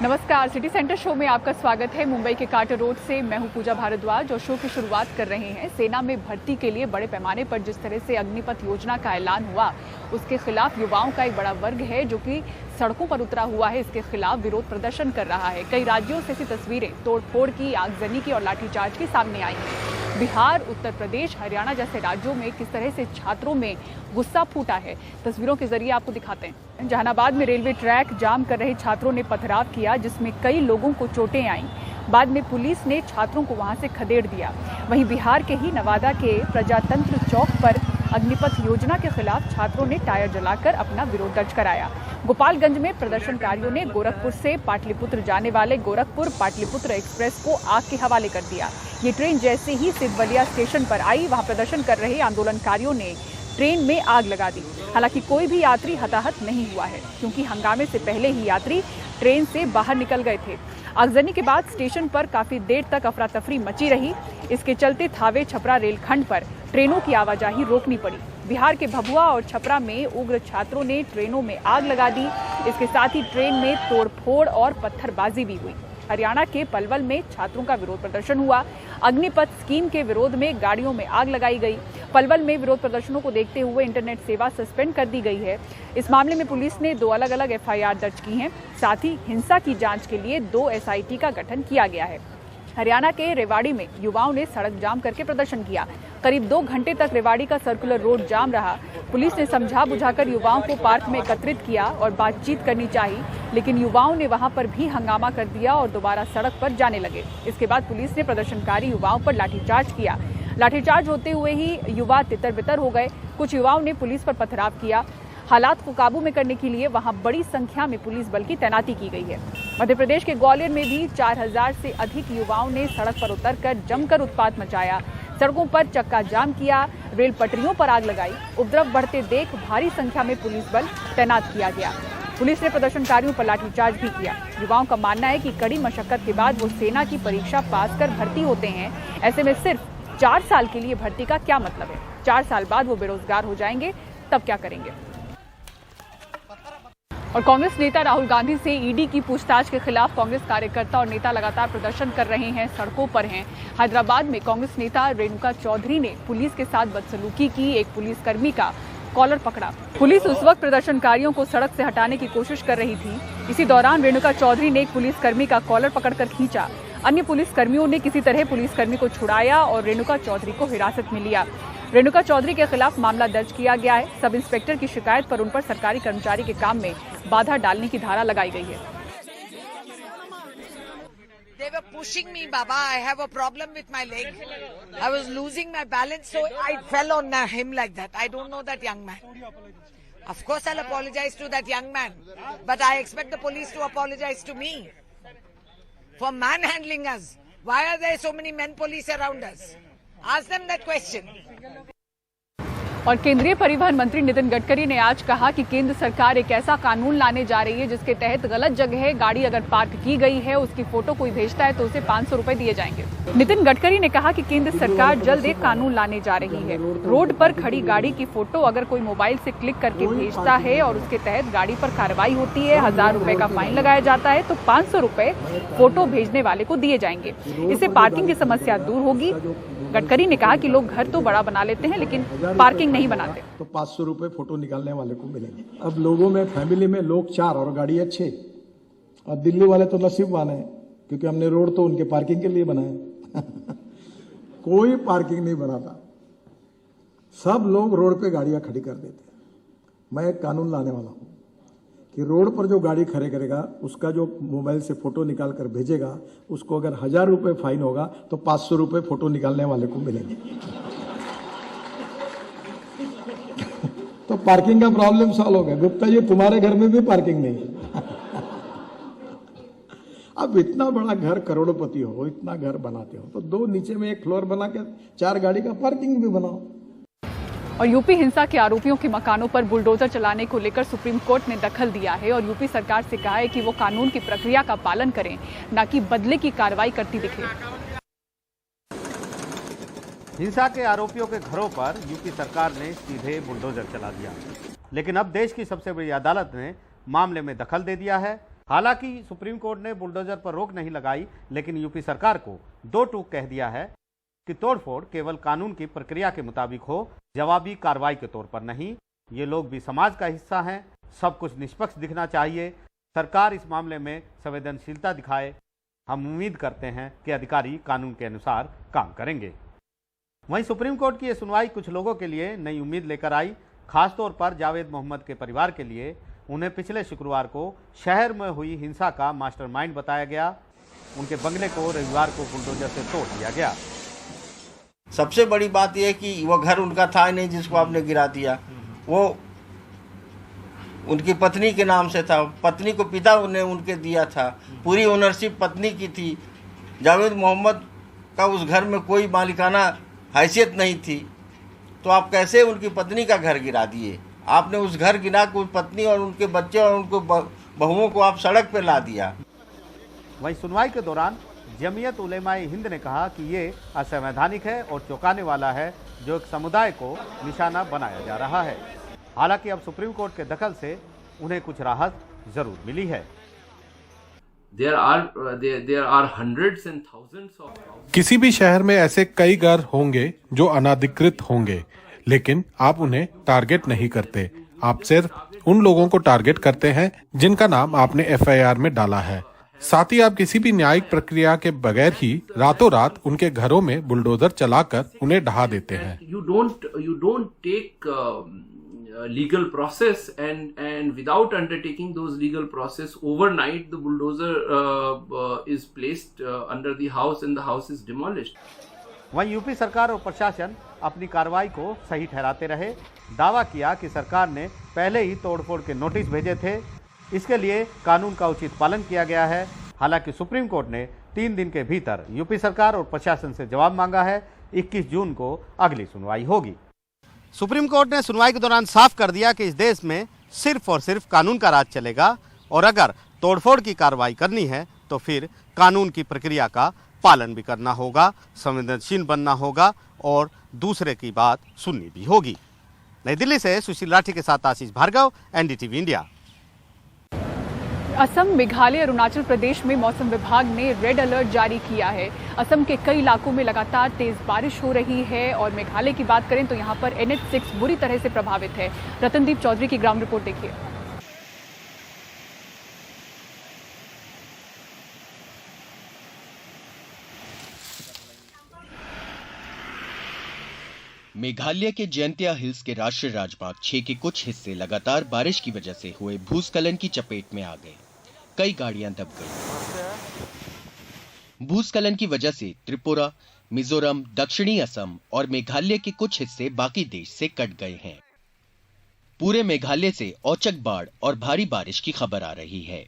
नमस्कार, city centre show में आपका स्वागत है। मुंबई के कार्टर रोड से मैं हूं पूजा भारद्वाज और शो की शुरुआत कर रहे हैं। सेना में भर्ती के लिए बड़े पैमाने पर जिस तरह से अग्निपथ योजना का ऐलान हुआ, उसके खिलाफ युवाओं का एक बड़ा वर्ग है जो कि सड़कों पर उतरा हुआ है। इसके खिलाफ विरोध प्रदर्शन कर रहा है। कई राज्यों से ऐसी तस्वीरें तोड़फोड़ की, आगजनी की और लाठीचार्ज की सामने आई हैं। बिहार, उत्तर प्रदेश, हरियाणा जैसे राज्यों में किस तरह से छात्रों में गुस्सा फूटा है, तस्वीरों के जरिए आपको दिखाते हैं। जहानाबाद में रेलवे ट्रैक जाम कर रहे छात्रों ने पथराव किया, जिसमें कई लोगों को चोटें आईं। बाद में पुलिस ने छात्रों को वहां से खदेड़ दिया। वहीं बिहार के ही नवादा के प्रजातंत्र चौक पर अग्निपथ योजना के खिलाफ छात्रों ने टायर जलाकर अपना विरोध दर्ज कराया। गोपालगंज में प्रदर्शनकारियों ने गोरखपुर से पाटलिपुत्र जाने वाले गोरखपुर पाटलिपुत्र एक्सप्रेस को आग के हवाले कर दिया। ये ट्रेन जैसे ही सिद्धवलिया स्टेशन पर आई, वहां प्रदर्शन कर रहे आंदोलनकारियों ने ट्रेन में आग लगा दी। हालांकि कोई भी यात्री हताहत नहीं हुआ है, क्योंकि हंगामे से पहले ही यात्री ट्रेन से बाहर निकल गए थे। आगजनी के बाद स्टेशन पर काफी देर तक अफरा तफरी मची रही। इसके चलते थावे छपरा रेलखंड पर ट्रेनों की आवाजाही रोकनी पड़ी। बिहार के भभुआ और छपरा में उग्र छात्रों ने ट्रेनों में आग लगा दी। इसके साथ ही ट्रेन में तोड़फोड़ और पत्थरबाजी भी हुई। हरियाणा के पलवल में छात्रों का विरोध प्रदर्शन हुआ। अग्निपथ स्कीम के विरोध में गाड़ियों में आग लगाई गई। पलवल में विरोध प्रदर्शनों को देखते हुए इंटरनेट सेवा सस्पेंड कर दी गई है। इस मामले में पुलिस ने 2 अलग-अलग एफआईआर दर्ज की हैं। साथ ही हिंसा की जांच के लिए 2 एसआईटी का गठन किया गया है। हरियाणा के रेवाड़ी में युवाओं ने सड़क जाम करके प्रदर्शन किया। करीब 2 घंटे तक रेवाड़ी का सर्कुलर रोड जाम रहा। पुलिस ने समझा बुझाकर युवाओं को पार्क में एकत्रित किया और बातचीत करनी चाहिए, लेकिन युवाओं ने वहां पर भी हंगामा कर दिया और दोबारा सड़क पर जाने लगे। इसके बाद पुलिस ने प्रदर्शनकारी युवाओं पर लाठीचार्ज किया। लाठीचार्ज होते हुए ही युवा तितर-बितर हो गए। कुछ युवाओं ने पुलिस पर पथराव किया। हालात को काबू में करने के लिए वहां बड़ी संख्या में पुलिस बल की तैनाती की गई है। मध्य प्रदेश के ग्वालियर में भी 4000 से अधिक युवाओं ने सड़क पर उतरकर जमकर उत्पात मचाया। सड़कों पर चक्का जाम किया, रेल पटरियों पर आग लगाई। उपद्रव बढ़ते देख भारी संख्या में पुलिस बल तैनात किया गया। पुलिस ने प्रदर्शनकारियों पर लाठीचार्ज भी किया। युवाओं का मानना है कि कड़ी मशक्कत के बाद वो सेना की परीक्षा पास कर भर्ती होते हैं। ऐसे में सिर्फ 4 साल के लिए भर्ती का क्या मतलब है? 4 साल बाद वो बेरोजगार हो जाएंगे, तब क्या करेंगे? और कांग्रेस नेता राहुल गांधी से ईडी की पूछताछ के खिलाफ कांग्रेस कार्यकर्ता और नेता लगातार प्रदर्शन कर रहे हैं, सड़कों पर हैं। हैदराबाद में कांग्रेस नेता रेणुका चौधरी ने पुलिस के साथ बदसलूकी की। एक पुलिसकर्मी का कॉलर पकड़ा। पुलिस उस वक्त प्रदर्शनकारियों को सड़क से हटाने की कोशिश कर रही थी। इसी दौरान रेणुका चौधरी ने एक पुलिसकर्मी का कॉलर पकड़कर खींचा। अन्य पुलिसकर्मियों ने किसी तरह पुलिसकर्मी को छुड़ाया और रेणुका चौधरी को हिरासत में लिया। रेणुका चौधरी के खिलाफ मामला दर्ज किया गया है। सब इंस्पेक्टर की शिकायत पर उन पर सरकारी कर्मचारी के काम में बाधा डालने की धारा लगाई गई है। They were pushing me, Baba. I have a problem with my leg. I was losing my balance, so I fell on him like that. I don't know that young man. Of course, I'll apologize to that young man, but I expect the police to apologize to me for manhandling us. Why are there so many men police around us? Ask them that question. और केंद्रीय परिवहन मंत्री नितिन गडकरी ने आज कहा कि केंद्र सरकार एक ऐसा कानून लाने जा रही है जिसके तहत गलत जगह गाड़ी अगर पार्क की गई है, उसकी फोटो कोई भेजता है तो उसे 500 रुपए दिए जाएंगे। नितिन गडकरी ने कहा कि केंद्र सरकार जल्द एक कानून लाने जा रही है। रोड पर खड़ी गाड़ी की फोटो अगर कोई मोबाइल से क्लिक करके भेजता है और उसके तहत गाड़ी पर कार्रवाई होती है, 1000 रुपए का फाइन लगाया जाता है, तो 500 रुपए फोटो भेजने वाले को दिए जाएंगे। इससे पार्किंग की समस्या दूर होगी। गडकरी ने कहा कि लोग घर तो बड़ा बना लेते हैं, लेकिन पार्किंग नहीं बनाते। तो 500 रुपए फोटो निकालने वाले को मिलेंगे। अब लोगों में, फैमिली में लोग 4 और गाड़ी 6। और दिल्ली वाले तो नसीबवान है, क्योंकि हमने रोड तो उनके पार्किंग के लिए बनाए। कोई पार्किंग नहीं बनाता, सब लोग रोड पे गाड़ियां खड़ी कर देते हैं। मैं एक कानून लाने वाला हूं कि रोड पर जो गाड़ी खड़े करेगा, उसका जो मोबाइल से फोटो निकाल कर भेजेगा, उसको अगर 1000 रुपए फाइन होगा तो 500 रुपए फोटो निकालने वाले को मिलेंगे। तो पार्किंग का प्रॉब्लम सॉल्व हो गया। गुप्ता जी, तुम्हारे घर में भी पार्किंग नहीं है। अब इतना बड़ा घर, करोड़पति हो, इतना घर बनाते हो तो 2 नीचे में 1 फ्लोर बना के 4 गाड़ी का पार्किंग भी बनाओ। और यूपी हिंसा के आरोपियों के मकानों पर बुलडोजर चलाने को लेकर सुप्रीम कोर्ट ने दखल दिया है और यूपी सरकार से कहा है कि वो कानून की प्रक्रिया का पालन करें, न कि बदले की कार्रवाई करती दिखे। हिंसा के आरोपियों के घरों पर यूपी सरकार ने सीधे बुलडोजर चला दिया, लेकिन अब देश की सबसे बड़ी अदालत ने मामले में दखल दे दिया है हालांकि सुप्रीम कोर्ट ने बुलडोजर पर रोक नहीं लगाई, लेकिन यूपी सरकार को दो टूक कह दिया है कि तोड़फोड़ केवल कानून की प्रक्रिया के मुताबिक हो, जवाबी कार्रवाई के तौर पर नहीं। ये लोग भी समाज का हिस्सा हैं, सब कुछ निष्पक्ष दिखना चाहिए। सरकार इस मामले में संवेदनशीलता दिखाए। हम उम्मीद करते हैं कि अधिकारी कानून के अनुसार काम करेंगे। वहीं सुप्रीम कोर्ट की यह सुनवाई कुछ लोगों के लिए नई उम्मीद लेकर आई, खासतौर पर जावेद मोहम्मद के परिवार के लिए। उन्हें पिछले शुक्रवार को शहर में हुई हिंसा का मास्टरमाइंड बताया गया। उनके बंगले को रविवार को बुलडोजर से तोड़ दिया गया। सबसे बड़ी बात यह कि वो घर उनका था नहीं जिसको आपने गिरा दिया, वो उनकी पत्नी के नाम से था। पत्नी को पिता ने उनके दिया था, पूरी ओनरशिप पत्नी की थी। जावेद मोहम्मद का उस घर में कोई मालिकाना हैसियत नहीं थी, तो आप कैसे उनकी पत्नी का घर गिरा दिए? आपने उस घर गिरा के उस पत्नी और उनके बच्चे और उनको बहुओं को आप सड़क पर ला दिया। वहीं सुनवाई के दौरान जमीयत उलेमाए हिंद ने कहा कि ये असंवैधानिक है और चौंकाने वाला है, जो एक समुदाय को निशाना बनाया जा रहा है। हालांकि अब सुप्रीम कोर्ट के दखल से उन्हें कुछ राहत जरूर मिली है। There are hundreds and thousands of किसी भी शहर में ऐसे कई घर होंगे जो अनाधिकृत होंगे, लेकिन आप उन्हें टारगेट नहीं करते। आप सिर्फ उन लोगों को टारगेट करते हैं जिनका नाम आपने एफआईआर में डाला है। साथ ही आप किसी भी न्यायिक प्रक्रिया के बगैर ही रातों रात उनके घरों में बुलडोजर चलाकर उन्हें ढहा देते हैं। You don't take legal process and without undertaking those legal process, overnight the bulldozer is placed under the house and the house is demolished. वहीं यूपी सरकार और प्रशासन अपनी कार्रवाई को सही ठहराते रहे। दावा किया कि सरकार ने पहले ही तोड़फोड़ के नोटिस भेजे थे, इसके लिए कानून का उचित पालन किया गया है। हालांकि सुप्रीम कोर्ट ने 3 दिन के भीतर यूपी सरकार और प्रशासन से जवाब मांगा है। 21 जून को अगली सुनवाई होगी। सुप्रीम कोर्ट ने सुनवाई के दौरान साफ कर दिया कि इस देश में सिर्फ और सिर्फ कानून का राज चलेगा और अगर तोड़फोड़ की कार्रवाई करनी है तो फिर कानून की प्रक्रिया का पालन भी करना होगा, संवेदनशील बनना होगा और दूसरे की बात सुननी भी होगी। नई दिल्ली से सुशील राठी के साथ आशीष भार्गव, एनडीटीवी इंडिया। असम, मेघालय, अरुणाचल प्रदेश में मौसम विभाग ने रेड अलर्ट जारी किया है। असम के कई इलाकों में लगातार तेज बारिश हो रही है और मेघालय की बात करें तो यहां पर NH6 बुरी तरह से प्रभावित है। रतनदीप चौधरी की ग्राउंड रिपोर्ट देखिए। मेघालय के जयंतिया हिल्स के राष्ट्रीय राजमार्ग 6 के कुछ हिस्से लगातार बारिश की वजह से हुए भूस्खलन की चपेट में आ गए। कई गाड़ियां दब गई। भूस्खलन की वजह से त्रिपुरा, मिजोरम, दक्षिणी असम और मेघालय के कुछ हिस्से बाकी देश से कट गए हैं। पूरे मेघालय से औचक बाढ़ और भारी बारिश की खबर आ रही है।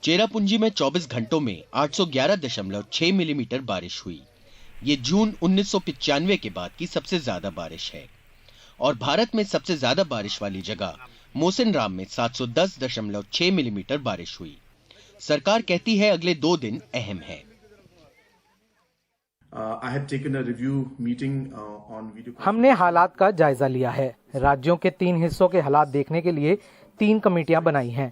चेरापूंजी में 24 घंटों में 811.6 मिलीमीटर बारिश हुई। ये जून 1995 के बाद की सबसे ज्यादा बारिश है और भारत में सबसे ज्यादा बारिश वाली जगह मोसिनराम में 710.6 मिलीमीटर बारिश हुई। सरकार कहती है अगले 2 दिन अहम है। हमने हालात का जायजा लिया है। राज्यों के 3 हिस्सों के हालात देखने के लिए 3 कमेटियां बनाई हैं,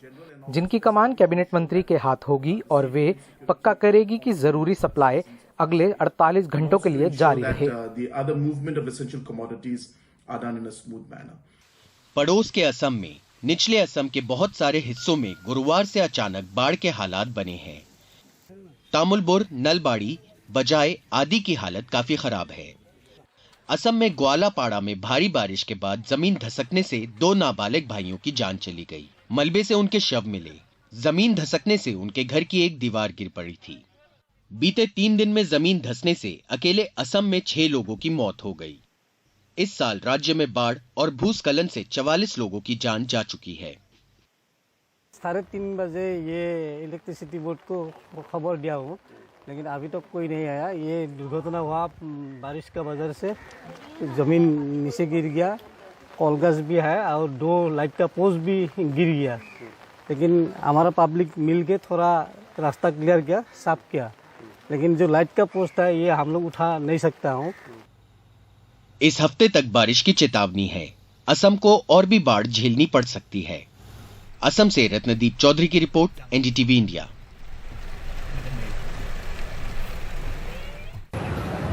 जिनकी कमान कैबिनेट मंत्री के हाथ होगी और वे पक्का करेगी कि जरूरी सप्लाई अगले 48 घंटों के लिए जारी रहे। पड़ोस के असम में निचले असम के बहुत सारे हिस्सों में गुरुवार से अचानक बाढ़ के हालात बने हैं। तामुलपुर, नलबाड़ी, बजाय आदि की हालत काफी खराब है। असम में ग्वालापाड़ा में भारी बारिश के बाद जमीन धसकने से 2 नाबालिग भाइयों की जान चली गई। मलबे से उनके शव मिले। जमीन धसकने से उनके घर की एक दीवार गिर पड़ी थी। बीते 3 दिन में जमीन धंसने से अकेले असम में 6 लोगों की मौत हो गई। इस साल राज्य में बाढ़ और भूस्खलन से 44 लोगों की जान जा चुकी है। 3:30 बजे ये इलेक्ट्रिसिटी बोर्ड को खबर दिया हूँ, लेकिन अभी तक कोई नहीं आया। ये दुर्घटना हुआ बारिश का वजह से, जमीन नीचे गिर गया, कॉलगस भी है और 2 लाइट का पोस्ट भी गिर गया। लेकिन हमारा पब्लिक मिल के थोड़ा रास्ता क्लियर किया, साफ किया, लेकिन जो लाइट का पोस्ट है ये हम लोग उठा नहीं सकता हूँ। इस हफ्ते तक बारिश की चेतावनी है। असम को और भी बाढ़ झेलनी पड़ सकती है। असम से रत्नदीप चौधरी की रिपोर्ट, एनडीटीवी इंडिया।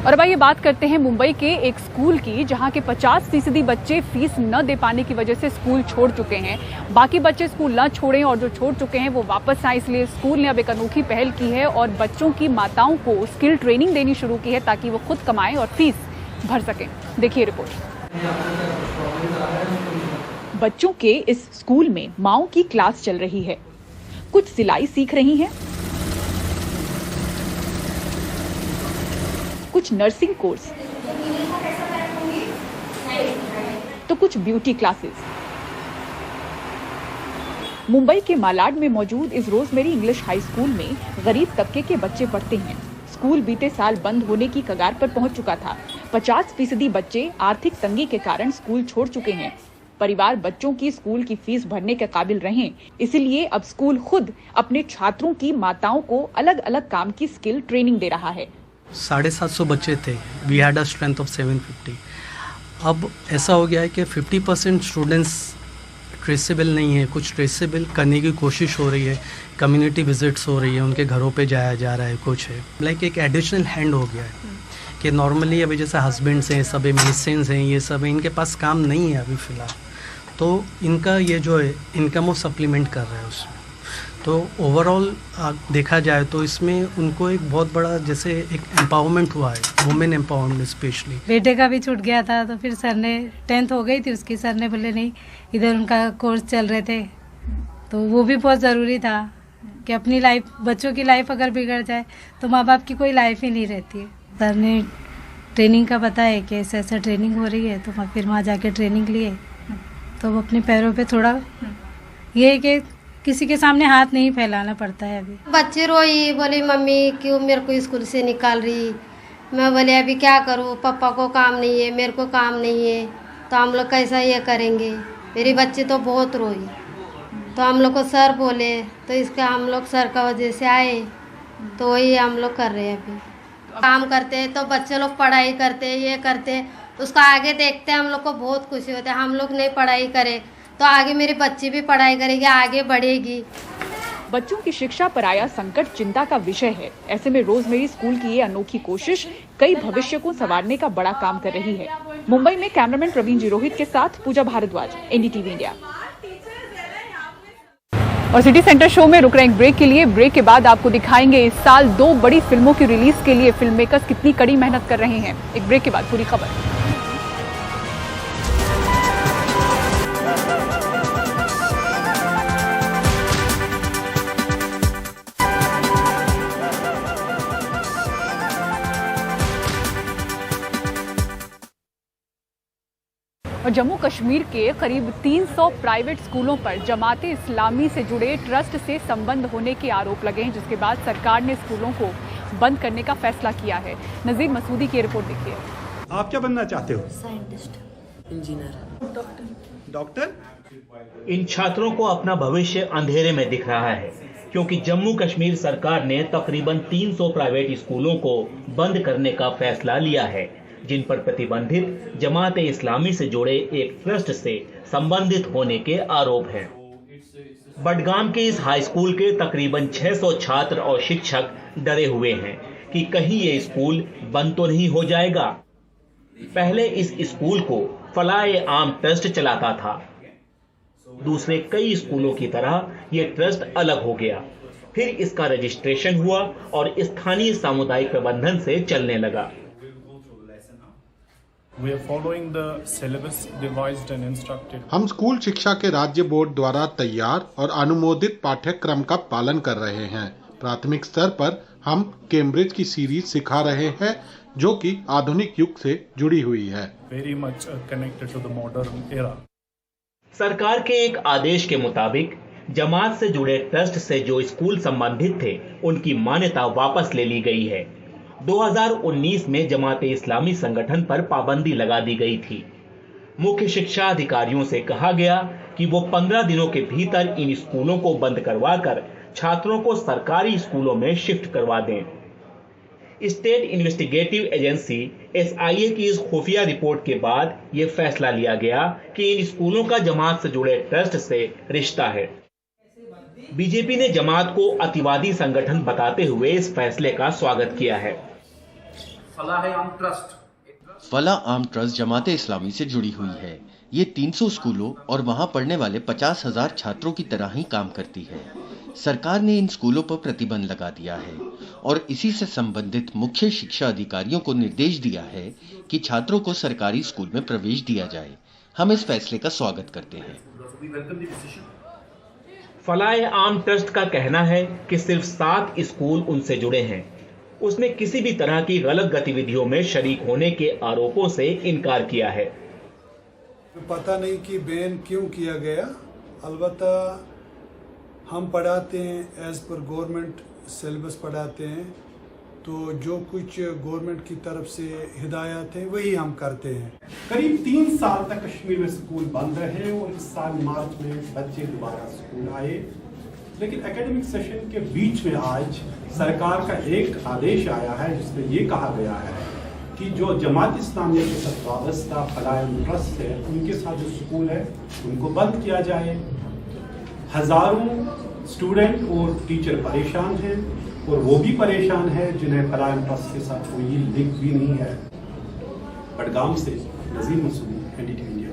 और अब आइए बात करते हैं मुंबई के एक स्कूल की, जहां के 50% बच्चे फीस न दे पाने की वजह से स्कूल छोड़ चुके हैं। बाकी बच्चे स्कूल न छोड़ें और जो छोड़ चुके हैं वो वापस आए, इसलिए स्कूल ने अब एक अनोखी पहल की है और बच्चों की माताओं को स्किल ट्रेनिंग देनी शुरू की है ताकि वो खुद कमाएं और फीस भर सकें। देखिए रिपोर्ट। बच्चों के इस स्कूल में माओं की क्लास चल रही है। कुछ सिलाई सीख रही हैं, कुछ नर्सिंग कोर्स, तो कुछ ब्यूटी क्लासेस। मुंबई के मालाड में मौजूद इस रोजमेरी इंग्लिश हाई स्कूल में गरीब तबके के बच्चे पढ़ते हैं। स्कूल बीते साल बंद होने की कगार पर पहुंच चुका था। 50% बच्चे आर्थिक तंगी के कारण स्कूल छोड़ चुके हैं। परिवार बच्चों की स्कूल की फीस भरने के काबिल रहें, इसलिए अब स्कूल खुद अपने छात्रों की माताओं को अलग अलग काम की स्किल ट्रेनिंग दे रहा है। 750 बच्चे थे। We had a strength of 750। अब ऐसा हो गया है कि 50% स्टूडेंट्स ट्रेसेबल नहीं है। कुछ ट्रेसेबल करने की कोशिश हो रही है, कम्युनिटी विजिट्स हो रही है, उनके घरों पे जाया जा रहा है। कुछ है लाइक एक एडिशनल हैंड हो गया है कि नॉर्मली अभी जैसे हस्बैंड्स हैं, सब मेडिसिन्स हैं, ये सब इनके पास काम नहीं है अभी फ़िलहाल, तो इनका ये जो है इनकम वो सप्लीमेंट कर रहा है उसमें। तो ओवरऑल देखा जाए तो इसमें उनको एक बहुत बड़ा जैसे एक एम्पावरमेंट हुआ है, वुमेन एम्पावरमेंट स्पेशली। बेटे का भी छूट गया था तो फिर सर ने 10th हो गई थी उसकी, सर ने बोले नहीं, इधर उनका कोर्स चल रहे थे तो वो भी बहुत ज़रूरी था कि अपनी लाइफ, बच्चों की लाइफ अगर बिगड़ जाए तो माँ बाप की कोई लाइफ ही नहीं रहती है। सर ने ट्रेनिंग का बताया कि ऐसा ऐसा ट्रेनिंग हो रही है, तो फिर वहाँ जाके ट्रेनिंग लिए तो वो अपने पैरों पे थोड़ा ये है कि किसी के सामने हाथ नहीं फैलाना पड़ता है। अभी बच्चे रोई, बोली मम्मी क्यों मेरे को स्कूल से निकाल रही। मैं बोले अभी क्या करूँ, पापा को काम नहीं है, मेरे को काम नहीं है, तो हम लोग कैसा ये करेंगे। मेरे बच्चे तो बहुत रोई, तो हम लोग को सर बोले, तो इसका हम लोग सर का वजह से आए, तो वही हम लोग कर रहे हैं। अभी काम करते हैं तो बच्चे लोग पढ़ाई करते हैं, ये करते हैं, उसका आगे देखते हैं, हम लोग को बहुत खुशी होती है। हम लोग नहीं पढ़ाई करें तो आगे मेरे बच्चे भी पढ़ाई करेंगे, आगे बढ़ेगी। बच्चों की शिक्षा पर आया संकट चिंता का विषय है। ऐसे में रोजमेरी स्कूल की ये अनोखी कोशिश कई भविष्य को संवारने का बड़ा काम कर रही है। मुंबई में कैमरामैन प्रवीण जी रोहित के साथ पूजा भारद्वाज, एनडीटीवी इंडिया। और सिटी सेंटर शो में रुक रहे एक ब्रेक के लिए। ब्रेक के बाद आपको दिखाएंगे इस साल 2 बड़ी फिल्मों की रिलीज के लिए फिल्म मेकर्स कितनी कड़ी मेहनत कर रहे हैं। एक ब्रेक के बाद पूरी खबर। और जम्मू कश्मीर के करीब 300 प्राइवेट स्कूलों पर जमाते इस्लामी से जुड़े ट्रस्ट से संबंध होने के आरोप लगे हैं, जिसके बाद सरकार ने स्कूलों को बंद करने का फैसला किया है। नजीर मसूदी की रिपोर्ट देखिए। आप क्या बनना चाहते हो? Scientist, engineer, doctor. इन छात्रों को अपना भविष्य अंधेरे में दिख रहा है, क्योंकि जम्मू कश्मीर सरकार ने तकरीबन 300 प्राइवेट स्कूलों को बंद करने का फैसला लिया है, जिन पर प्रतिबंधित जमात इस्लामी से जुड़े एक ट्रस्ट से संबंधित होने के आरोप हैं। बडगाम के इस हाई स्कूल के तकरीबन 600 छात्र और शिक्षक डरे हुए हैं कि कहीं ये स्कूल बंद तो नहीं हो जाएगा। पहले इस स्कूल को फलाए आम ट्रस्ट चलाता था। दूसरे कई स्कूलों की तरह ये ट्रस्ट अलग हो गया। फिर इसका रजिस्ट्रेशन हुआ और स्थानीय सामुदायिक प्रबंधन से चलने लगा। हम स्कूल शिक्षा के राज्य बोर्ड द्वारा तैयार और अनुमोदित पाठ्यक्रम का पालन कर रहे हैं। प्राथमिक स्तर पर हम कैम्ब्रिज की सीरीज सिखा रहे हैं, जो कि आधुनिक युग से जुड़ी हुई है। Very much connected to the modern era. सरकार के एक आदेश के मुताबिक जमात से जुड़े ट्रस्ट से जो स्कूल संबंधित थे, उनकी मान्यता वापस ले ली गई है। 2019 में जमाते इस्लामी संगठन पर पाबंदी लगा दी गई थी। मुख्य शिक्षा अधिकारियों से कहा गया कि वो 15 दिनों के भीतर इन स्कूलों को बंद करवाकर छात्रों को सरकारी स्कूलों में शिफ्ट करवा दें। स्टेट इन्वेस्टिगेटिव एजेंसी SIA की इस खुफिया रिपोर्ट के बाद ये फैसला लिया गया कि इन स्कूलों का जमात से जुड़े ट्रस्ट से रिश्ता है। बीजेपी ने जमात को अतिवादी संगठन बताते हुए इस फैसले का स्वागत किया है। फलाह आर्म ट्रस्ट जमात इस्लामी से जुड़ी हुई है। ये 300 स्कूलों और वहां पढ़ने वाले 50,000 छात्रों की तरह ही काम करती है। सरकार ने इन स्कूलों पर प्रतिबंध लगा दिया है और इसी से संबंधित मुख्य शिक्षा अधिकारियों को निर्देश दिया है कि छात्रों को सरकारी स्कूल में प्रवेश दिया जाए। हम इस फैसले का स्वागत करते हैं। फलाह आर्म ट्रस्ट का कहना है कि सिर्फ 7 स्कूल उनसे जुड़े हैं। उसने किसी भी तरह की गलत गतिविधियों में शरीक होने के आरोपों से इनकार किया है। पता नहीं कि बैन क्यों किया गया, अलबत्ता हम पढ़ाते हैं एज पर गवर्नमेंट सिलेबस पढ़ाते हैं, तो जो कुछ गवर्नमेंट की तरफ से हिदायत है वही हम करते हैं। करीब 3 साल तक कश्मीर में स्कूल बंद रहे और इस साल मार्च में बच्चे दोबारा स्कूल आए, लेकिन एकेडमिक सेशन के बीच में आज सरकार का एक आदेश आया है जिसमें ये कहा गया है कि जो जमात इस्लामिया के साथ वाबस्ता फलाह ट्रस्ट है उनके साथ जो स्कूल है उनको बंद किया जाए। हजारों स्टूडेंट और टीचर परेशान हैं और वो भी परेशान है जिन्हें फलाह ट्रस्ट के साथ कोई लिंक भी नहीं है। बडगाम से नजीर मसूद, NDTV।